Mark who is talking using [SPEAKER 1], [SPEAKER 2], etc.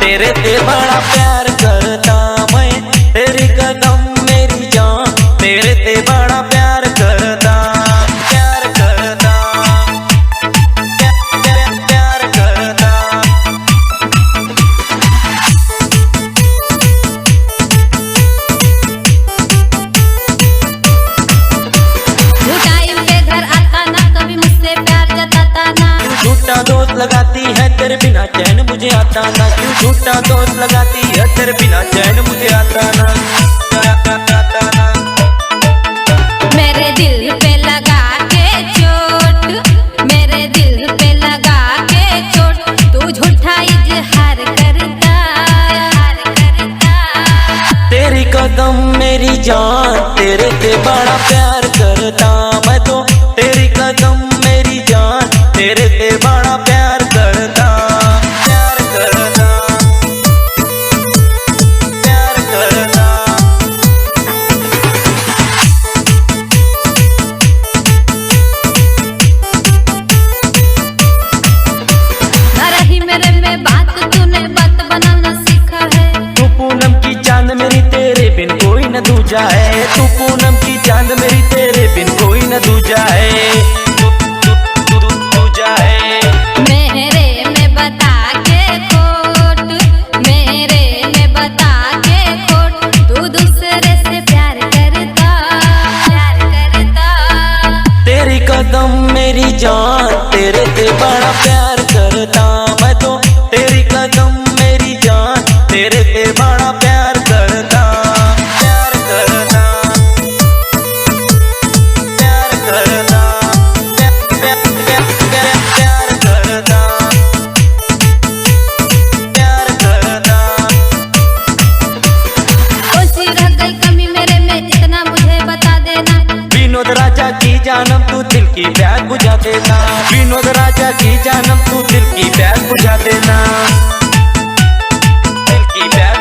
[SPEAKER 1] तेरे से बड़ा प्यार करता मैं, तेरी कदम मेरी जान, तेरे से बड़ा प्यार करता, प्यार करता, प्यार करता।
[SPEAKER 2] टाइम पे घर आता ना, कभी मुझसे प्यार जताता ना।
[SPEAKER 1] झूठा दोस्त लगाती है तेरे बिना चैन मुझे आता ना, क्यों झूठा दोस्त लगाती है तेरे बिना चैन मुझे आता ना, आता ना।
[SPEAKER 2] मेरे दिल पे लगा के चोट, मेरे दिल पे लगा के चोट, तू झूठा इजहार करता,
[SPEAKER 1] तेरी कदम मेरी जान, तेरे से बड़ा प्यार करता मैं तो, तेरी कदम मेरी जान, तेरे से बड़ा प्यार करता, प्यार करता, प्यार करता।
[SPEAKER 2] न रही मेरे में बात, तूने बात बनाना सीखा है।
[SPEAKER 1] तू पूनम की चांद मेरी, तेरे बिन कोई न दूजा है, तू पूनम की चांद मेरी, तेरे बिन कोई न दूजा है, दूजा है।
[SPEAKER 2] मेरे में बता के खोट, मेरे में बता के खोट, तू दूसरे से प्यार करता, प्यार करता।
[SPEAKER 1] तेरी कदम मेरी जान, तेरे से बड़ा प्यार करता मैं तो, तेरी कदम मेरी जान, तेरे से बड़ा प्यार करता, प्यार करता, प्यार करता, प्यार करता, प्यार करता।
[SPEAKER 2] कौन सी रह गई कमी मेरे में, इतना मुझे बता देना।
[SPEAKER 1] विनोद राजा की जानम तू दिल की प्यास बुझा देना, विनोद राजा की जानम तू दिल की प्यास बुझा देना, दिल की प्यास